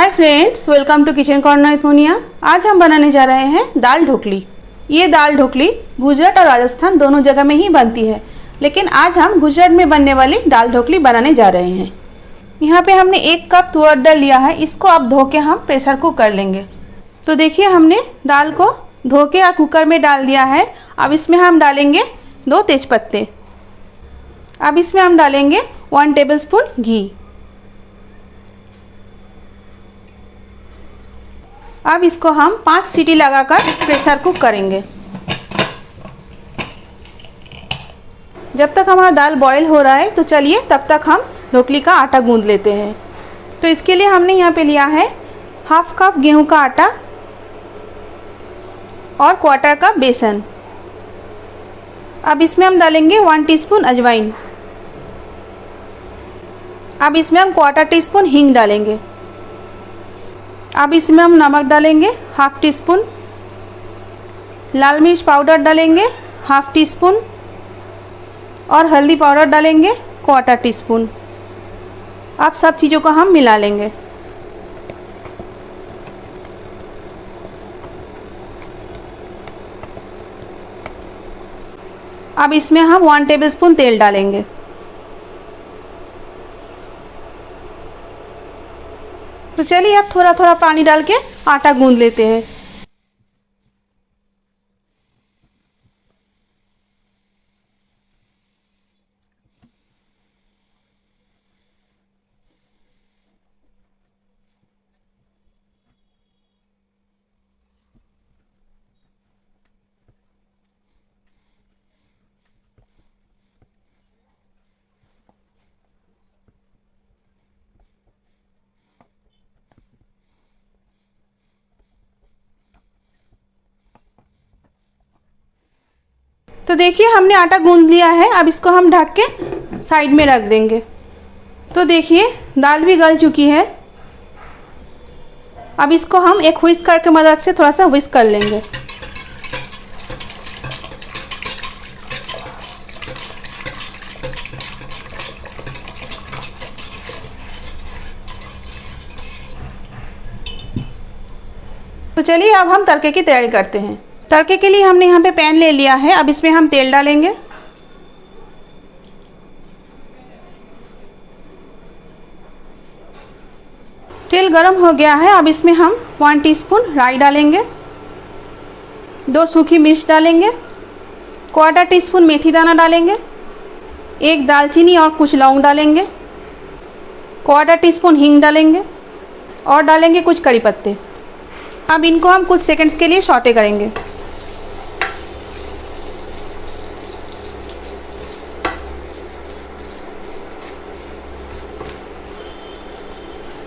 Hi friends, welcome to kitchen corner with Monia. आज हम बनाने जा रहे हैं दाल ढोकली। ये दाल ढोकली गुजरात और राजस्थान दोनों जगह में ही बनती है, लेकिन आज हम गुजरात में बनने वाली दाल ढोकली बनाने जा रहे हैं। यहाँ पे हमने 1 कप तुअर दाल लिया है, इसको अब धो के हम प्रेशर कुक कर लेंगे। तो देखिए, हमने दाल को धो के और कुकर में डाल दिया है। अब इसमें हम डालेंगे 2 तेज़पत्ते। अब इसमें हम डालेंगे 1 टेबलस्पून घी। अब इसको हम 5 सीटी लगाकर प्रेशर कुक करेंगे। जब तक हमारा दाल बॉईल हो रहा है, तो चलिए तब तक हम ढोकली का आटा गूंद लेते हैं। तो इसके लिए हमने यहाँ पे लिया है 1/2 कप गेहूं का आटा और 1/4 कप बेसन। अब इसमें हम डालेंगे 1 टीस्पून अजवाइन। अब इसमें हम 1/4 टीस्पून हींग डालेंगे। अब इसमें हम नमक डालेंगे 1/2 टीस्पून, लाल मिर्च पाउडर डालेंगे 1/2 टीस्पून और हल्दी पाउडर डालेंगे 1/4 टीस्पून। अब सब चीज़ों को हम मिला लेंगे। अब इसमें हम 1 टेबलस्पून तेल डालेंगे। तो चलिए अब थोड़ा थोड़ा पानी डाल के आटा गूंद लेते हैं। तो देखिए, हमने आटा गूंद लिया है। अब इसको हम ढक के साइड में रख देंगे। तो देखिए, दाल भी गल चुकी है। अब इसको हम एक व्हिस्कर की मदद से थोड़ा सा व्हिस्क कर लेंगे। तो चलिए अब हम तड़के की तैयारी करते हैं। तड़के के लिए हमने यहाँ पे पैन ले लिया है। अब इसमें हम तेल डालेंगे। तेल गरम हो गया है। अब इसमें हम 1 टीस्पून राई डालेंगे, 2 सूखी मिर्च डालेंगे, 1/4 टीस्पून मेथी दाना डालेंगे, 1 दालचीनी और कुछ लौंग डालेंगे, 1/4 टीस्पून हींग डालेंगे और डालेंगे कुछ कड़ी पत्ते। अब इनको हम कुछ सेकंड्स के लिए सौटे करेंगे।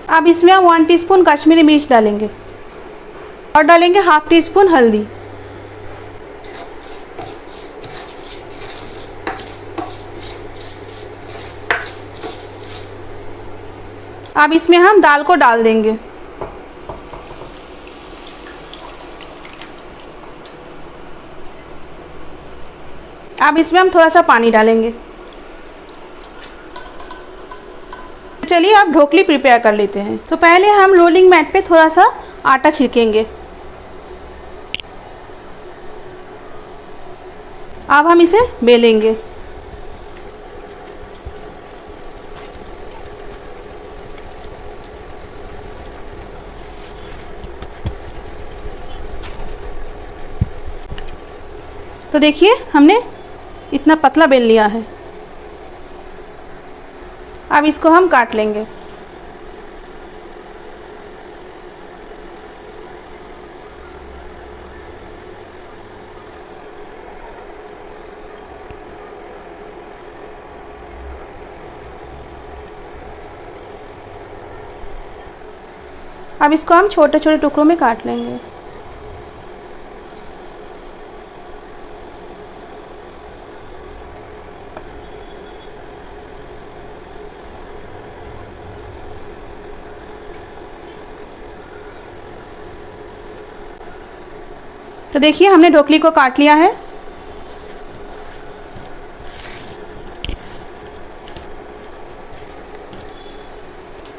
अब इसमें हम 1 टीस्पून कश्मीरी मिर्च डालेंगे और डालेंगे 1/2 टीस्पून हल्दी। अब इसमें हम दाल को डाल देंगे। अब इसमें हम थोड़ा सा पानी डालेंगे। चलिए अब ढोकली प्रिपेयर कर लेते हैं। तो पहले हम रोलिंग मैट पे थोड़ा सा आटा छिड़केंगे। अब हम इसे बेलेंगे। तो देखिए, हमने इतना पतला बेल लिया है। अब इसको हम काट लेंगे। अब इसको हम छोटे छोटे टुकड़ों में काट लेंगे। तो देखिए, हमने ढोकली को काट लिया है।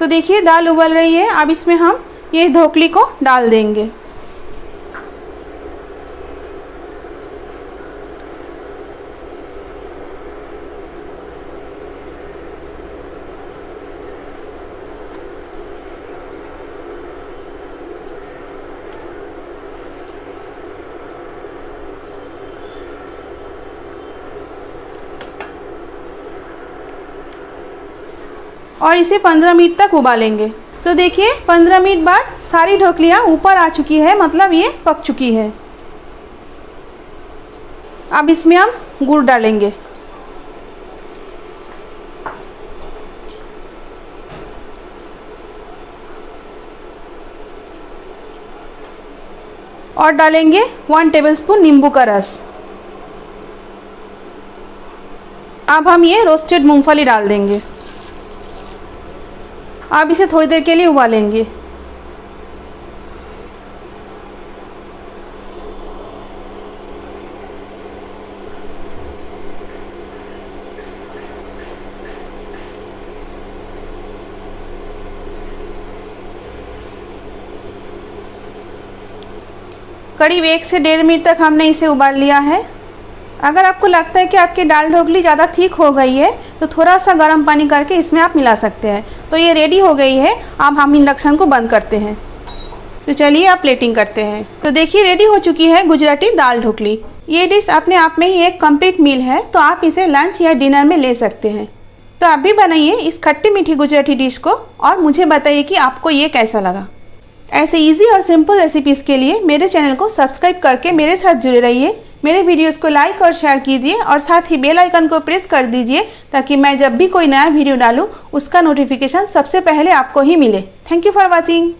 तो देखिए दाल उबल रही है। अब इसमें हम ये ढोकली को डाल देंगे। और इसे 15 मिनट तक उबालेंगे। तो देखिए 15 मिनट बाद सारी ढोकलियाँ ऊपर आ चुकी है, मतलब ये पक चुकी है। अब इसमें हम गुड़ डालेंगे। और डालेंगे 1 टेबलस्पून नींबू का रस। अब हम ये रोस्टेड मूंगफली डाल देंगे। अब इसे थोड़ी देर के लिए उबालेंगे। करीब 1 से 1.5 मिनट तक हमने इसे उबाल लिया है। अगर आपको लगता है कि आपकी दाल ढोकली ज़्यादा थिक हो गई है तो थोड़ा सा गर्म पानी करके इसमें आप मिला सकते हैं। तो ये रेडी हो गई है। अब हम इंडक्शन को बंद करते हैं। तो चलिए आप प्लेटिंग करते हैं। तो देखिए रेडी हो चुकी है गुजराती दाल ढोकली। ये डिश अपने आप में ही एक कंप्लीट मील है, तो आप इसे लंच या डिनर में ले सकते हैं। तो आप भी बनाइए इस खट्टी मीठी गुजराती डिश को और मुझे बताइए कि आपको ये कैसा लगा। ऐसे इजी और सिंपल रेसिपीज़ के लिए मेरे चैनल को सब्सक्राइब करके मेरे साथ जुड़े रहिए। मेरे वीडियोस को लाइक और शेयर कीजिए और साथ ही बेल आइकन को प्रेस कर दीजिए ताकि मैं जब भी कोई नया वीडियो डालूँ उसका नोटिफिकेशन सबसे पहले आपको ही मिले। Thank you for watching.